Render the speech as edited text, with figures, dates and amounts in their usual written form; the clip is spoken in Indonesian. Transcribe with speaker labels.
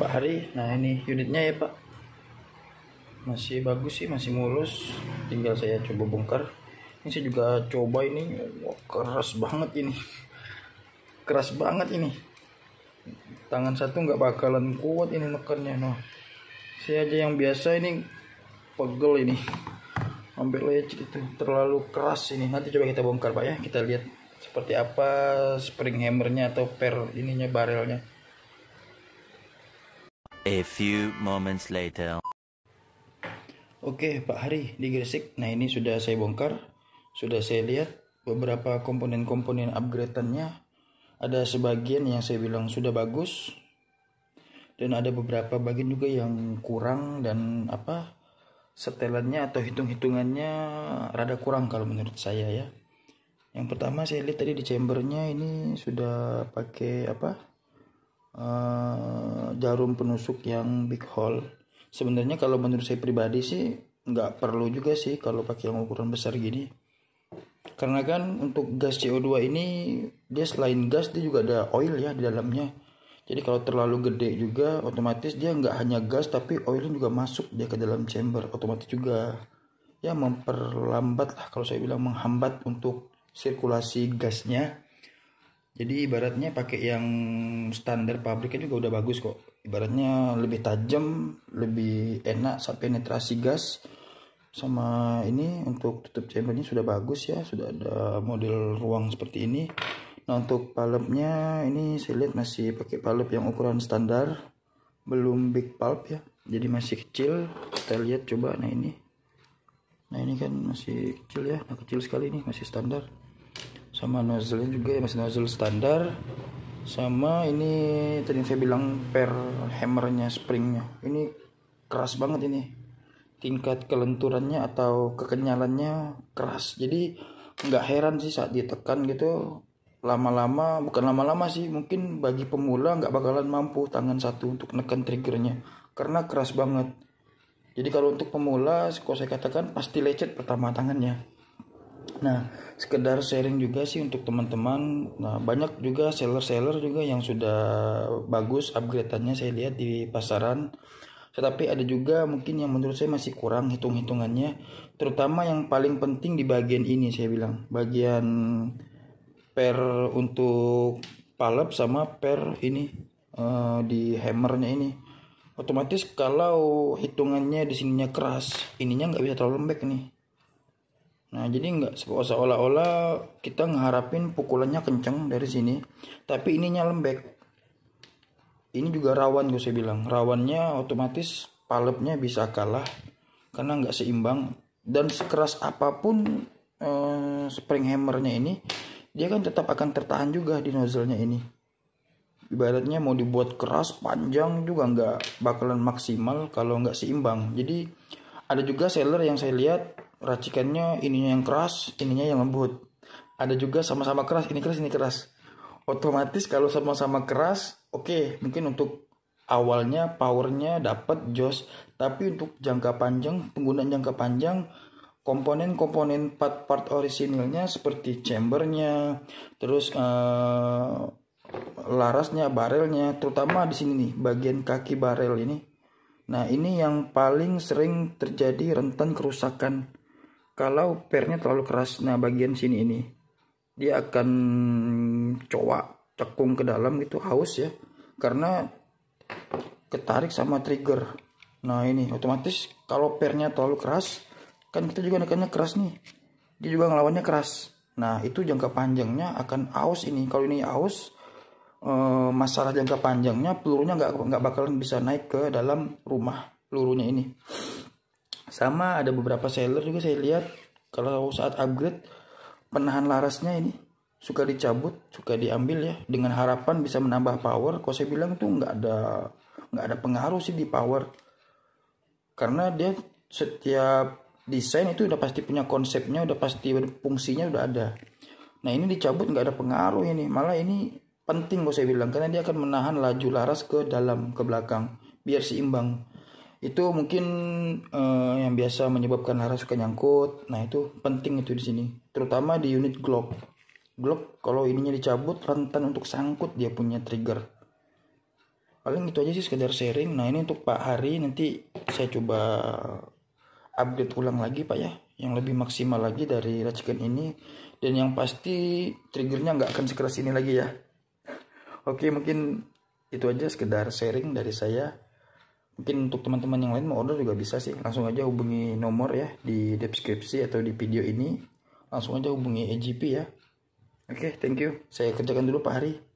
Speaker 1: Pak Hari. Nah ini unitnya ya Pak, masih bagus sih, masih mulus, tinggal saya coba bongkar. Ini saya juga coba ini. Wah, keras banget ini, keras banget ini, tangan satu nggak bakalan kuat ini nekannya. Nah saya aja yang biasa ini pegel ini, sampai lecet itu, terlalu keras ini. Nanti coba kita bongkar Pak ya, kita lihat seperti apa spring hammernya atau per ininya, barelnya.
Speaker 2: A few moments later.
Speaker 1: Oke Pak Hari di Gresik. Nah ini sudah saya bongkar, sudah saya lihat beberapa komponen-komponen upgrade-annya. Ada sebagian yang saya bilang sudah bagus, dan ada beberapa bagian juga yang kurang, dan setelannya atau hitung-hitungannya rada kurang kalau menurut saya ya. Yang pertama saya lihat tadi di chambernya ini sudah pakai jarum penusuk yang big hole. Sebenarnya kalau menurut saya pribadi sih nggak perlu juga sih kalau pakai yang ukuran besar gini, karena kan untuk gas CO2 ini dia selain gas dia juga ada oil ya di dalamnya. Jadi kalau terlalu gede juga otomatis dia nggak hanya gas tapi oilnya juga masuk dia ke dalam chamber, otomatis juga ya memperlambat lah, kalau saya bilang menghambat untuk sirkulasi gasnya. Jadi ibaratnya pakai yang standar pabriknya juga udah bagus kok. Ibaratnya lebih tajam, lebih enak saat penetrasi gas. Sama ini untuk tutup chambernya sudah bagus ya, sudah ada model ruang seperti ini. Nah untuk palupnya ini saya lihat masih pakai palup yang ukuran standar, belum big pulp ya. Jadi masih kecil. Kita lihat coba. Nah ini kan masih kecil ya, nah kecil sekali nih, masih standar. Sama nozzle juga ya, masih nozzle standar. Sama ini tadi saya bilang per hammernya, springnya ini keras banget ini, tingkat kelenturannya atau kekenyalannya keras. Jadi nggak heran sih saat ditekan gitu, lama-lama, bukan lama-lama sih, mungkin bagi pemula nggak bakalan mampu tangan satu untuk nekan triggernya karena keras banget. Jadi kalau untuk pemula, kalau saya katakan pasti lecet pertama tangannya. Nah, sekedar sharing juga sih untuk teman-teman. Nah, banyak juga seller-seller juga yang sudah bagus upgrade-annya saya lihat di pasaran. Tetapi ada juga mungkin yang menurut saya masih kurang hitung-hitungannya. Terutama yang paling penting di bagian ini saya bilang. Bagian per untuk palep sama per ini di hammernya ini. Otomatis kalau hitungannya di sininya keras, ininya nggak bisa terlalu lembek nih. Nah jadi nggak seolah-olah kita ngeharapin pukulannya kenceng dari sini, tapi ininya lembek. Ini juga rawan, gue saya bilang rawannya, otomatis palepnya bisa kalah karena nggak seimbang. Dan sekeras apapun spring hammernya ini, dia kan tetap akan tertahan juga di nozzle-nya ini. Ibaratnya mau dibuat keras panjang juga nggak bakalan maksimal kalau nggak seimbang. Jadi ada juga seller yang saya lihat racikannya ininya yang keras, ininya yang lembut. Ada juga sama-sama keras, ini keras, ini keras. Otomatis kalau sama-sama keras, oke, mungkin untuk awalnya powernya dapat jos, tapi untuk jangka panjang, penggunaan jangka panjang, komponen-komponen part orisinilnya seperti chambernya, terus larasnya, barelnya, terutama di sini nih, bagian kaki barel ini. Nah, ini yang paling sering terjadi rentan kerusakan kalau pernya terlalu keras. Nah, bagian sini ini dia akan cekung ke dalam gitu, haus ya, karena ketarik sama trigger. Nah, ini otomatis kalau pernya terlalu keras, kan kita juga nekannya keras nih, dia juga ngelawannya keras. Nah, itu jangka panjangnya akan haus ini. Kalau ini haus, masalah jangka panjangnya pelurunya nggak bakalan bisa naik ke dalam rumah pelurunya ini. Sama ada beberapa seller juga saya lihat kalau saat upgrade penahan larasnya ini suka dicabut, suka diambil ya, dengan harapan bisa menambah power. Kalau saya bilang tuh nggak ada pengaruh sih di power, karena dia setiap desain itu udah pasti punya konsepnya, udah pasti fungsinya udah ada. Nah ini dicabut nggak ada pengaruh ini, malah ini penting kalau saya bilang, karena dia akan menahan laju laras ke dalam, ke belakang biar seimbang. Itu mungkin yang biasa menyebabkan laras suka nyangkut. Nah itu penting itu di sini, terutama di unit Glock kalau ininya dicabut rentan untuk sangkut dia punya trigger. Paling itu aja sih, sekedar sharing. Nah ini untuk Pak Hari, nanti saya coba upgrade ulang lagi Pak ya, yang lebih maksimal lagi dari racikan ini, dan yang pasti triggernya nggak akan sekeras ini lagi ya. Oke, mungkin itu aja sekedar sharing dari saya. Mungkin untuk teman-teman yang lain mau order juga bisa sih, langsung aja hubungi nomor ya di deskripsi atau di video ini, langsung aja hubungi AGP ya. Oke, thank you, saya kerjakan dulu Pak Hari.